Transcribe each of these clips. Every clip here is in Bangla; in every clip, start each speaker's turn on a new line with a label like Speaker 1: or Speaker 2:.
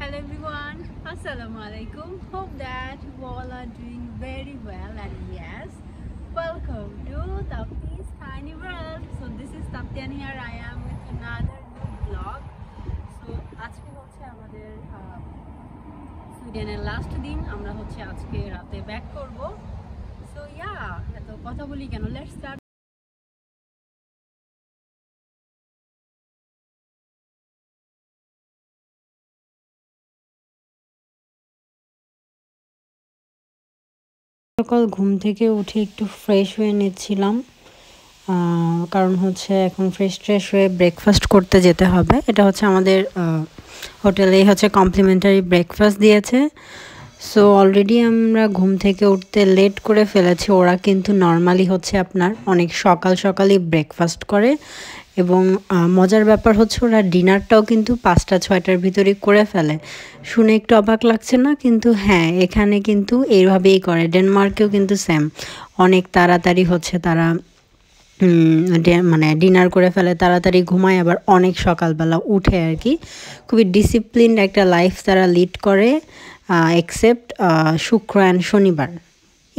Speaker 1: Hello everyone, Assalamu alaikum. Hope that you all are doing very well, and yes, welcome to Tapti's Tiny World. So this is Taptian here. I am with another new vlog. So আজকে হচ্ছে আমাদের সুইডেনের লাস্ট দিন। আমরা হচ্ছে আজকে রাতে ব্যাক করব। সো ইয়া, এত কথা বলি কেন, লেটস স্টার্ট।
Speaker 2: সকাল ঘুম থেকে উঠে একটু ফ্রেশ হয়ে নিচ্ছিলাম, কারণ হচ্ছে এখন ফ্রেশ হয়ে ব্রেকফাস্ট করতে যেতে হবে। এটা হচ্ছে আমাদের হোটেলেই হচ্ছে কমপ্লিমেন্টারি ব্রেকফাস্ট দিয়েছে। সো অলরেডি আমরা ঘুম থেকে উঠতে লেট করে ফেলেছি। ওরা কিন্তু নর্মালি হচ্ছে আপনার অনেক সকালই ব্রেকফাস্ট করে, এবং মজার ব্যাপার হচ্ছে ওরা ডিনারটাও কিন্তু 5টা-6টার ভিতরেই করে ফেলে। শুনে একটু অবাক লাগছে না? কিন্তু হ্যাঁ, এখানে কিন্তু এইভাবেই করে। ডেনমার্কেও কিন্তু সেম, অনেক তাড়াতাড়ি হচ্ছে তারা মানে ডিনার করে ফেলে, তাড়াতাড়ি ঘুমায়, আবার অনেক সকালবেলা উঠে আর কি। খুবই ডিসিপ্লিনড একটা লাইফ তারা লিড করে, এক্সেপ্ট শুক্র অ্যান্ড শনিবার।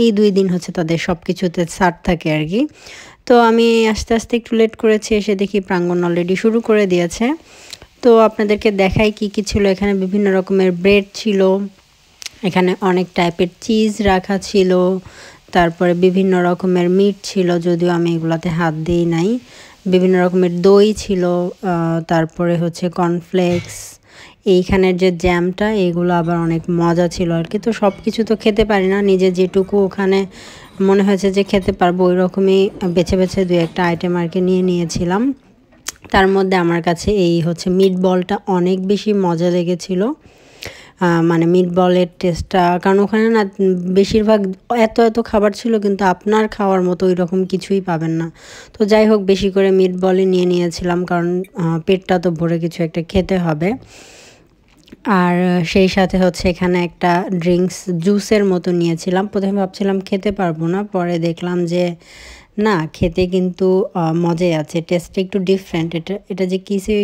Speaker 2: এই 2 দিন হচ্ছে তাদের সব কিছুতে ছাড় থাকে আর কি। তো আমি আস্তে আস্তে একটু লেট করেছি, এসে দেখি প্রাঙ্গণ অলরেডি শুরু করে দিয়েছে। তো আপনাদেরকে দেখাই কি কি ছিল এখানে। বিভিন্ন রকমের ব্রেড ছিল, এখানে অনেক টাইপের চিজ রাখা ছিল, তারপরে বিভিন্ন রকমের মিট ছিল, যদিও আমি এগুলাতে হাত দিই নাই। বিভিন্ন রকমের দই ছিল, তারপরে হচ্ছে কর্নফ্লেক্স, এইখানের যে জ্যামটা, এগুলো আবার অনেক মজা ছিল আর কি। তো সব কিছু তো খেতে পারি না, নিজে যেটুকু ওখানে মনে হয়েছে যে খেতে পারবো ওই রকমই বেছে 2-একটা আইটেম আর কি নিয়েছিলাম। তার মধ্যে আমার কাছে এই হচ্ছে মিট বলটা অনেক বেশি মজা লেগেছিল। মানে মিট বলের টেস্টটা, কারণ ওখানে না বেশিরভাগ এত খাবার ছিল, কিন্তু আপনার খাওয়ার মতো ওই রকম কিছুই পাবেন না। তো যাই হোক, বেশি করে মিট বলই নিয়েছিলাম, কারণ পেটটা তো ভরে কিছু একটা খেতে হবে। আর সেই সাথে হচ্ছে এখানে একটা ড্রিঙ্কস জুসের মতো নিয়েছিলাম। প্রথমে ভাবছিলাম খেতে পারবো না, পরে দেখলাম যে না, খেতে কিন্তু মজাই আছে, টেস্টটা একটু ডিফারেন্ট। এটা যে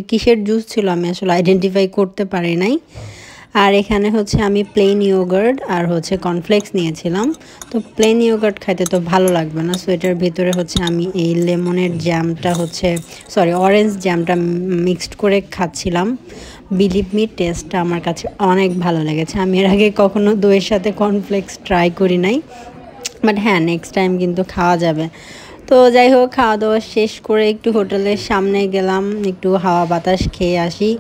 Speaker 2: কিসের জুস ছিল আমি আসলে আইডেন্টিফাই করতে পারি নাই। আর এখানে হচ্ছে আমি প্লেন ইয়োগার্ট আর হচ্ছে কর্নফ্লেক্স নিয়েছিলাম। তো প্লেন ইয়োগার্ট খাইতে তো ভালো লাগবে না, সো এটার ভিতরে হচ্ছে আমি এই লেমনের জ্যামটা অরেঞ্জ জ্যামটা মিক্সড করে খাচ্ছিলাম। বিলিভ মি, টেস্টটা আমার কাছে অনেক ভালো লেগেছে। আমি এর আগে কখনো দইয়ের সাথে কর্নফ্লেক্স ট্রাই করি নাই, বাট হ্যাঁ, নেক্সট টাইম কিন্তু খাওয়া যাবে। তো যাই হোক, খাওয়া দাওয়া শেষ করে একটু হোটেলের সামনে গেলাম, একটু হাওয়া বাতাস খেয়ে আসি।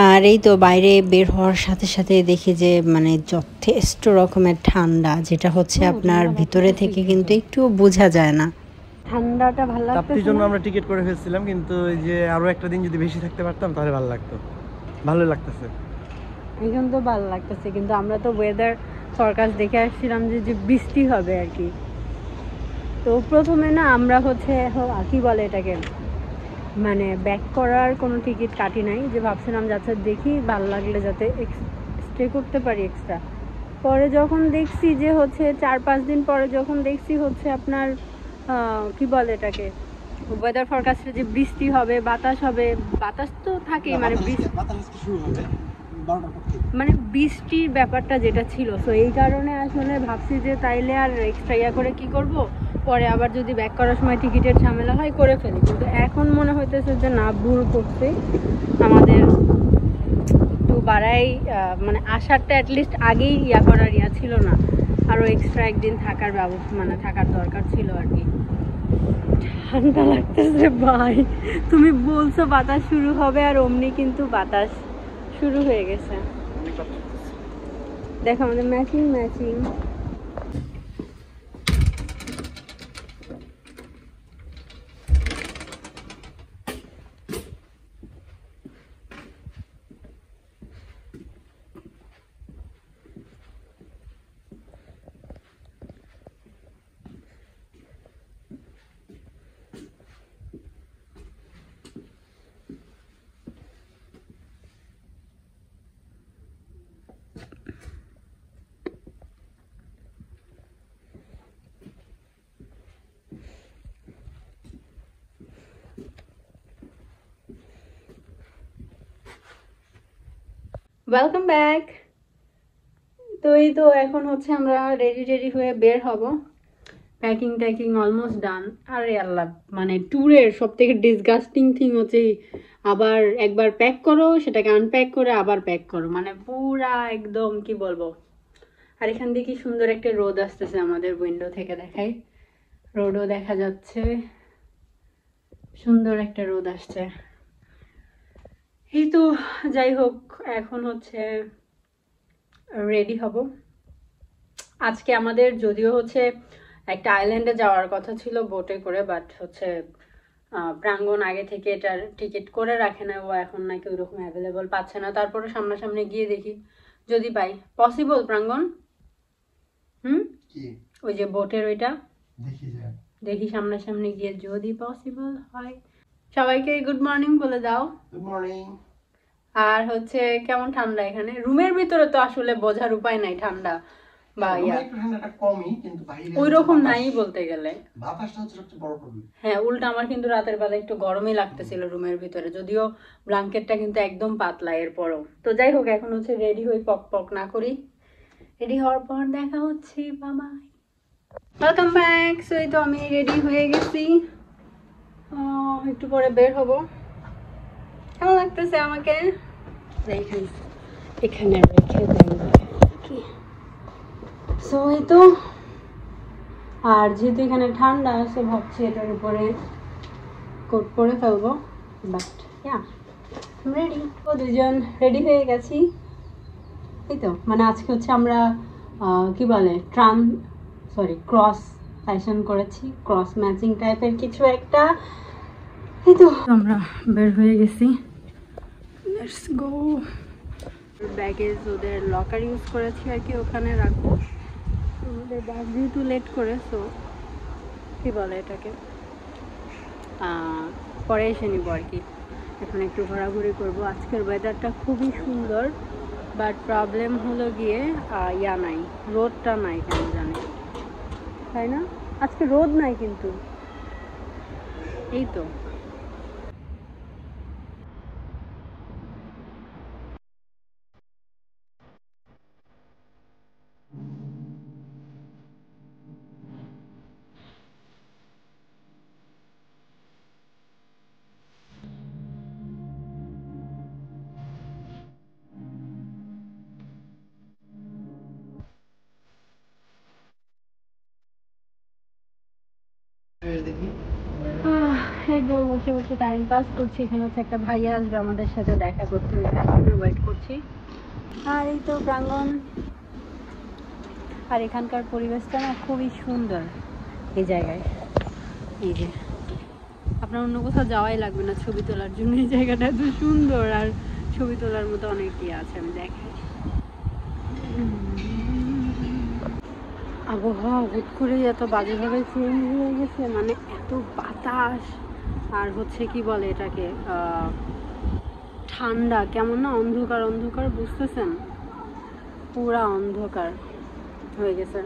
Speaker 2: আর এই তো বাইরে বের হওয়ার সাথে দেখি যে মানে যথেষ্ট রকমের ঠান্ডা, যেটা হচ্ছে আপনার ভিতরে থেকে কিন্তু একটু বোঝা যায় না। ঠান্ডাটা ভালো লাগছে।
Speaker 3: তাপ্তির জন্য আমরা টিকিট করে ফেলছিলাম, কিন্তু এই যে আরো একটা দিন যদি বেশি থাকতে পারতাম তাহলে ভালো লাগতো। ভালো লাগতেছে
Speaker 2: এখন তো ভালো লাগতেছে, কিন্তু আমরা তো ওয়েদার ফরকাস্ট দেখে আসছিলাম যে বৃষ্টি হবে আর কি। তো প্রথমে না আমরা হচ্ছে কি বলে এটাকে, মানে ব্যাক করার কোনো টিকিট কাটি নাই, যে ভাবছিলাম যাচ্ছে দেখি ভালো লাগলে যাতে স্টে করতে পারি এক্সট্রা। পরে যখন দেখছি যে হচ্ছে 4-5 দিন পরে যখন দেখছি হচ্ছে আপনার কি বলে এটাকে, ওয়েদার ফরকাস্টে যে বৃষ্টি হবে, বাতাস হবে, বাতাস তো থাকেই, মানে বৃষ্টির ব্যাপারটা যেটা ছিল। তো এই কারণে আসলে ভাবছি যে তাইলে আর এক্সট্রা করে কি করব, পরে আবার যদি ব্যাক করার সময় টিকিটের ঝামেলা হয় করে ফেলি। কিন্তু এখন মনে হইতেছে যে না, ভুল করছে আমাদের, একটু বাড়াই মানে আসারটা অ্যাটলিস্ট আগেই করার ছিল না, আরও এক্সট্রা একদিন থাকার ব্যবস্থা মানে থাকার দরকার ছিল আর কি। ঠান্ডা লাগতেছে ভাই, তুমি বলছো বাতাস শুরু হবে আর অমনি কিন্তু বাতাস শুরু হয়ে গেছে। দেখো আমাদের ম্যাচিং।
Speaker 1: Welcome back. তো এই তো এখন হচ্ছে আমরা রেডি হয়ে বের হব। প্যাকিং ট্যাকিং অলমোস্ট ডান। আরে আল্লাহ, মানে ট্যুরের সব থেকে ডিসগাস্টিং থিং হচ্ছে আবার একবার প্যাক করো, সেটাকে আনপ্যাক করে আবার প্যাক করো, মানে পুরা একদম কি বলবো। আর এখান থেকে কি সুন্দর একটা রোদ আসতেছে, আমাদের উইন্ডো থেকে দেখাই, রোডও দেখা যাচ্ছে, সুন্দর একটা রোদ আসছে। এই তো যাই হোক, এখন হচ্ছে রেডি হব। আজকে আমাদের যদিও হচ্ছে একটা আইল্যান্ডে যাওয়ার কথা ছিল বোটে করে, বাট হচ্ছে প্রাঙ্গণ আগে থেকে এটার টিকিট করে রাখে না, ও এখন নাকি ওইরকম অ্যাভেলেবল পাচ্ছে না। তারপরে সামনাসামনি গিয়ে দেখি যদি পাই। পসিবল প্রাঙ্গণ? ওই যে বোটের ওইটা দেখি সামনাসামনি গিয়ে যদি পসিবল হয়। সবাইকে গুড মর্নিং বলে দাও।
Speaker 3: Good morning.
Speaker 1: আর হচ্ছে কেমন ঠান্ডা এখানে? রুমের ভিতরে তো আসলে বোঝার উপায় নাই ঠান্ডা বা ওইরকম নাই বলতে গেলে। হ্যাঁ, উল্টা আমার কিন্তু রাতের বেলা একটু গরমই লাগতেছিল রুমের ভিতরে, যদিও ব্ল্যাঙ্কেটটা কিন্তু একদম পাতলা এরপরও। তো যাই হোক, এখন হচ্ছে রেডি হই, পক পক না করি। রেডি হওয়ার পর দেখা হচ্ছে। বাবা, ওয়েলকাম ব্যাক। সো এই তো আমি রেডি হয়ে গেছি, একটু পরে বের হব। কেমন লাগতেছে আমাকে? এখানে রেখে দেন। সো এই তো, আর যেহেতু এখানে ঠান্ডা আছে ভাবছি এটার উপরে কোট পরে ফেলবো, বাট রেডি। ও দুজন রেডি হয়ে গেছি। এই তো, মানে আজকে হচ্ছে আমরা কি বলে ক্রস ফ্যাশন করেছি, ক্রস ম্যাচিং টাইপের কিছু একটা। এই তো আমরা বের হয়ে গেছি, লেটস গো। ব্যাগেজ ওদের লকার ইউজ করেছি আর কি, ওখানে রাখবো। আমাদের ব্যাগ যেহেতু লেট করে, সো কী বলে এটাকে, পরে এসে নিব আর কি। এখন একটু ঘোরাঘুরি করবো। আজকের ওয়েদারটা খুবই সুন্দর, বাট প্রবলেম হলো গিয়ে নাই, রোদটা নাই, কেন জানি, তাই না? আজকে রোদ নাই কিন্তু। এই তো একদম বসে বসে টাইম পাস করছি। এখানে হচ্ছে একটা ভাইয়া আসবে আমাদের সাথে দেখা করতে, ওয়েট করছি। আর এই তো প্রাঙ্গণ, আর এখানকার পরিবেশটা না খুবই সুন্দর। এই জায়গায়, এই যে আপনার অন্য কোথাও যাওয়াই লাগবে না ছবি তোলার জন্য, এই জায়গাটা এত সুন্দর। আর ছবি তোলার মতো অনেক ইয়ে আছে, আমি দেখাই। আবহাওয়া হুট করে এত বাজেভাবে চেঞ্জ হয়ে গেছে, মানে এত বাতাস, আর হচ্ছে কি বলে এটাকে, ঠান্ডা, কেমন না অন্ধকার অন্ধকার, বুঝতেছেন? পুরা অন্ধকার হয়ে গেছে,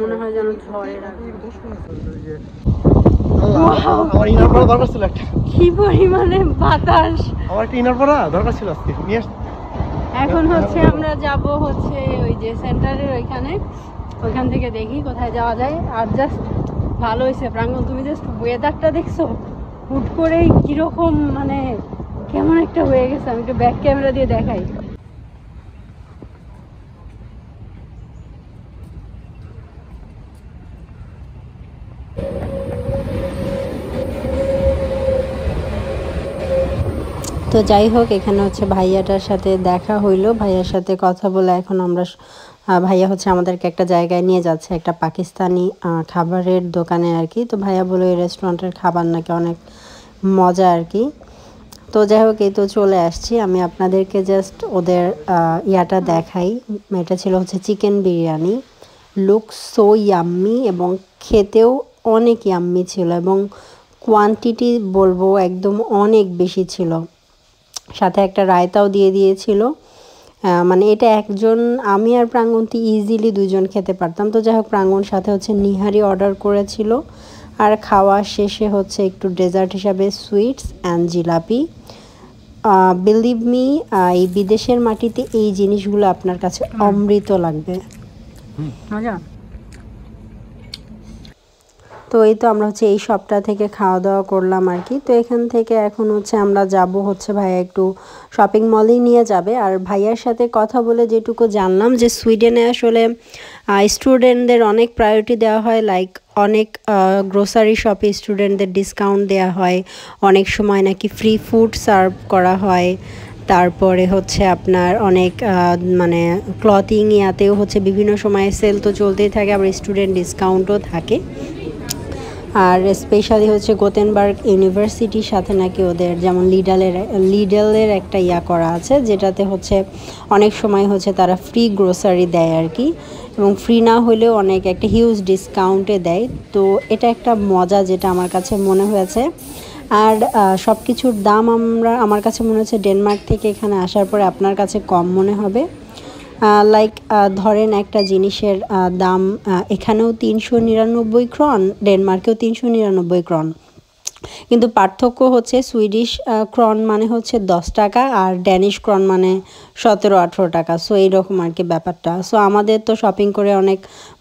Speaker 1: মনে হয় যেন ঝড়ের আগে। কি পরিমাণে বাতাস!
Speaker 3: আমার একটা ইনার পরা দরকার ছিল আজকে নিয়ে।
Speaker 1: এখন হচ্ছে আমরা যাব হচ্ছে ওই যে সেন্টারের ওইখান থেকে দেখি কোথায় যাওয়া যায়। আর জাস্ট ভালো হয়েছে প্রাঙ্গণ, তুমি জাস্ট ওয়েদারটা দেখছো, হুট করেই কিরকম মানে কেমন একটা হয়ে গেছে। আমি একটু ব্যাক ক্যামেরা দিয়ে দেখাই।
Speaker 2: তো যাই হোক, এখানে হচ্ছে ভাইয়াটার সাথে দেখা হইলো, ভাইয়ার সাথে কথা বলে এখন আমরা ভাইয়া হচ্ছে আমাদেরকে একটা জায়গায় নিয়ে যাচ্ছে, একটা পাকিস্তানি খাবারের দোকানে আর কি। তো ভাইয়া বলে এই রেস্টুরেন্টের খাবার নাকি অনেক মজা আর কি। তো যাই হোক, এই তো চলে আসছি। আমি আপনাদেরকে জাস্ট ওদের ইয়াটা দেখাই। এটা ছিল হচ্ছে chicken biryani, look so yummy, এবং খেতেও অনেক ইয়াম্মি ছিল, এবং কোয়ান্টিটি বলবো একদম অনেক বেশি ছিল। সাথে একটা রায়তাও দিয়ে দিয়েছিল, মানে এটা একজন, আমি আর প্রাঙ্গণতি ইজিলি দুজন খেতে পারতাম। তো যাই হোক, প্রাঙ্গণ সাথে হচ্ছে নিহারি অর্ডার করেছিল, আর খাওয়া শেষে হচ্ছে একটু ডেজার্ট হিসাবে sweets and jalebi. Believe me, এই বিদেশের মাটিতে এই জিনিসগুলো আপনার কাছে অমৃত লাগবে। মজা। তো এই তো আমরা হচ্ছে এই শপটা থেকে খাওয়া দাওয়া করলাম আর কি। তো এখান থেকে এখন হচ্ছে আমরা যাব হচ্ছে ভাইয়া একটু শপিং মলেই নিয়ে যাবে। আর ভাইয়ার সাথে কথা বলে যেটুকু জানলাম যে সুইডেনে আসলে স্টুডেন্টদের অনেক প্রায়োরিটি দেওয়া হয়, লাইক অনেক গ্রোসারি শপে স্টুডেন্টদের ডিসকাউন্ট দেওয়া হয়, অনেক সময় নাকি ফ্রি ফুড সার্ভ করা হয়। তারপরে হচ্ছে আপনার অনেক মানে ক্লথিং ইয়াতেও হচ্ছে বিভিন্ন সময় সেল তো চলতেই থাকে, আবার স্টুডেন্ট ডিসকাউন্টও থাকে। আর স্পেশালি হচ্ছে গোতেনবার্গ ইউনিভার্সিটির সাথে নাকি ওদের যেমন লিডলের একটা ইয়া করা আছে, যেটাতে হচ্ছে অনেক সময় হচ্ছে তারা ফ্রি গ্রোসারি দেয় আর কি, এবং ফ্রি না হলেও অনেক একটা হিউজ ডিসকাউন্টে দেয়। তো এটা একটা মজা যেটা আমার কাছে মনে হয়েছে। আর সব কিছুর দাম আমার কাছে মনে হচ্ছে ডেনমার্ক থেকে এখানে আসার পরে আপনার কাছে কম মনে হবে। লাইক ধরেন একটা জিনিসের দাম এখানেও 399 ক্রন, ডেনমার্কেও 399 ক্রন, কিন্তু পার্থক্য হচ্ছে সুইডিশ ক্রন মানে হচ্ছে 10 টাকা আর ড্যানিশ ক্রন মানে 17-18 টাকা। সো এইরকম আর কি ব্যাপারটা। সো আমাদের তো শপিং করে অনেক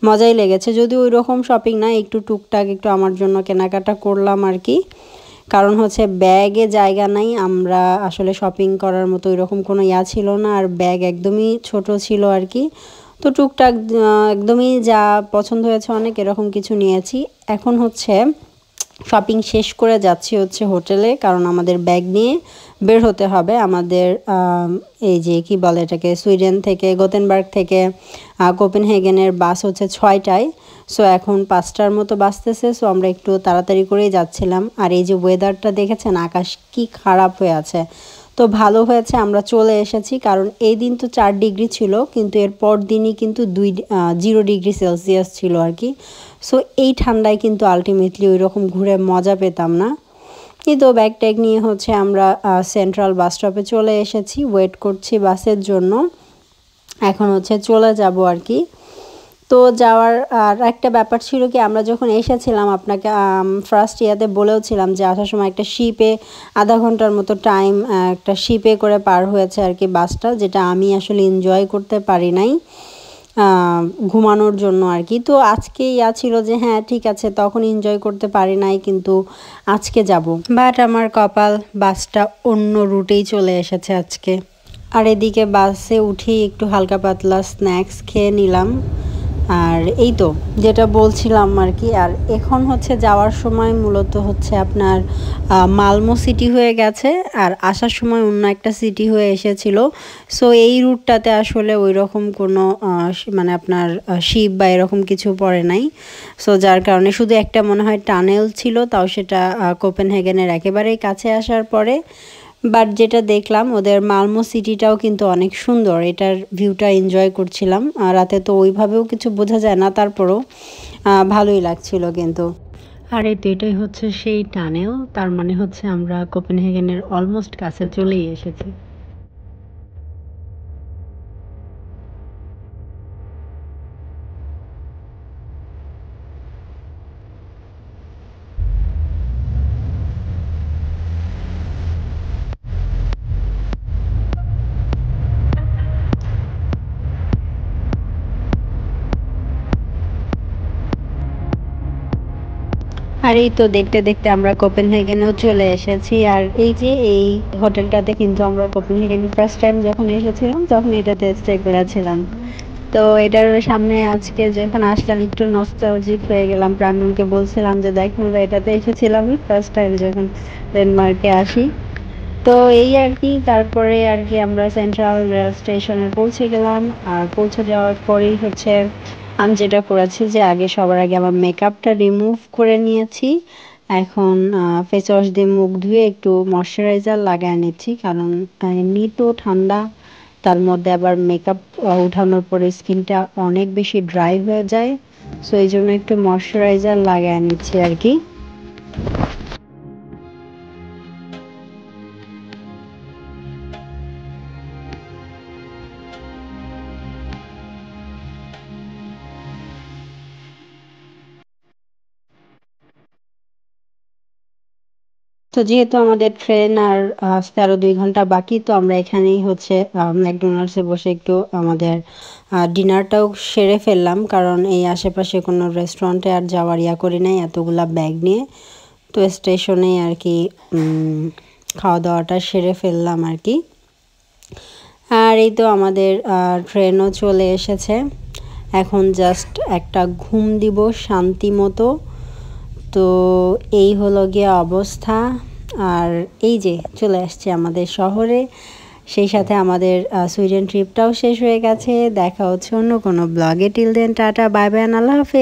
Speaker 2: মজাই লেগেছে, যদি ওই রকম শপিং না, একটু টুকটাক একটু আমার জন্য কেনাকাটা করলাম আর কি। কারণ হচ্ছে ব্যাগে জায়গা নাই, আমরা আসলে শপিং করার মতো এরকম কোনো ইয়া ছিল না, আর ব্যাগ একদমই ছোট ছিল আর কি। তো টুকটাক একদমই যা পছন্দ হয়েছে অনেক এরকম কিছু নিয়েছি। এখন হচ্ছে শপিং শেষ করে যাচ্ছি হচ্ছে হোটেলে, কারণ আমাদের ব্যাগ নিয়ে বের হতে হবে। আমাদের এই যে কি বলে এটাকে, সুইডেন থেকে গোতেনবার্গ থেকে কোপেনহেগেনের বাস হচ্ছে 6টায়। সো এখন 5টার মতো বাজতেছে। সো আমরা একটু তাড়াতাড়ি করেই যাচ্ছিলাম। আর এই যে ওয়েদারটা দেখেছেন, আকাশ কি খারাপ হয়ে আছে। তো ভালো হয়েছে আমরা চলে এসেছি, কারণ এই দিন তো 4 ডিগ্রি ছিল, কিন্তু এর পর দিনই কিন্তু 0 ডিগ্রি সেলসিয়াস ছিল আর কি। সো এই ঠান্ডায় কিন্তু আলটিমেটলি ওই রকম ঘুরে মজা পেতাম না। কিন্তু ব্যাগ ট্যাগ নিয়ে হচ্ছে আমরা সেন্ট্রাল বাস স্টপে চলে এসেছি, ওয়েট করছি বাসের জন্য। এখন হচ্ছে চলে যাব আর কি। তো যাওয়ার আর একটা ব্যাপার ছিল কি, আমরা যখন এসেছিলাম আপনাকে ফার্স্ট ইয়াতে বলেওছিলাম যে আসার সময় একটা শিপে আধা ঘন্টার মতো টাইম একটা শিপে করে পার হয়েছে আর কি বাসটা, যেটা আমি আসলে এনজয় করতে পারি নাই ঘুমানোর জন্য আর কি। তো আজকে ইয়া ছিল যে হ্যাঁ ঠিক আছে, তখন এনজয় করতে পারি নাই, কিন্তু আজকে যাব। বাট আমার কপাল, বাসটা অন্য রুটেই চলে এসেছে আজকে। আর এদিকে বাসে উঠি একটু হালকা পাতলা স্ন্যাক্স খেয়ে নিলাম। আর এই তো যেটা বলছিলাম আর কি। আর এখন হচ্ছে যাওয়ার সময় মূলত হচ্ছে আপনার মালমো সিটি হয়ে গেছে, আর আসার সময় অন্য একটা সিটি হয়ে এসেছিল। সো এই রুটটাতে আসলে ওই রকম কোনো মানে আপনার শিপ বা এরকম কিছু পড়ে নাই। সো যার কারণে শুধু একটা মনে হয় টানেল ছিল, তাও সেটা কোপেনহেগেনের একেবারেই কাছে আসার পরে। বাট যেটা দেখলাম ওদের মালমো সিটিটাও কিন্তু অনেক সুন্দর, এটার ভিউটা এনজয় করছিলাম। রাতে তো ওইভাবেও কিছু বোঝা যায় না, তারপরও ভালোই লাগছিল কিন্তু। আর এই তো এটাই হচ্ছে সেই টানেল, তার মানে হচ্ছে আমরা কোপেনহেগেনের অলমোস্ট কাছে চলেই এসেছি। আর এই তো দেখতে দেখতে আমরা কোপেনহেগেনেও চলে এসেছি। আর এই যে এই হোটেলটাতে কিন্তু আমরা কোপেনহেগেন ফার্স্ট টাইম যখন এসেছিলাম তখন এটাতে স্টে করেছিলাম। তো এটার সামনে আজকে যখন আসলাম একটু নস্টালজিক হয়ে গেলাম, প্রাণকে বলছিলাম যে দেখ আমরা এটাতে এসেছিলাম ফার্স্ট টাইম যখন ডেনমার্কে আসি। তো এই আর কি, তারপরে আর কি আমরা সেন্ট্রাল রেল স্টেশনে পৌঁছে গেলাম। আর পৌঁছে যাওয়ার পরেই হচ্ছে আমি যেটা করেছি যে আগে সবার আগে আমার মেকআপটা রিমুভ করে নিয়েছি। এখন ফেস ওয়াশ দিয়ে মুখ ধুয়ে একটু ময়শ্চারাইজার লাগায় নিচ্ছি, কারণ এমনি তো ঠান্ডা, তার মধ্যে আবার মেকআপ উঠানোর পরে স্কিনটা অনেক বেশি ড্রাই হয়ে যায়। সো এই জন্য একটু ময়শ্চারাইজার লাগায় নিচ্ছি আর কি। তো তো যেহেতু আমাদের ট্রেন আর আসতে আরও 2 ঘন্টা বাকি, তো আমরা এখানেই হচ্ছে ম্যাকডোনাল্ডসে বসে একটু আমাদের ডিনারটাও সেরে ফেললাম, কারণ এই আশেপাশে কোনো রেস্টুরেন্টে আর যাওয়ার ইয়া করি নাই এতগুলা ব্যাগ নিয়ে। তো স্টেশনেই আর কি খাওয়া দাওয়াটা সেরে ফেললাম আর কি। আর এই তো আমাদের ট্রেনও চলে এসেছে, এখন জাস্ট একটা ঘুম দিব শান্তি মতো। তো এই হলো গিয়ে অবস্থা। আর এই যে চলে আসছে আমাদের শহরে, সেই সাথে আমাদের সুইডেন ট্রিপটাও শেষ হয়ে গেছে। দেখা হচ্ছে অন্য কোনো ব্লগে। Till then tata, bye bye, আল্লাহ হাফেজ।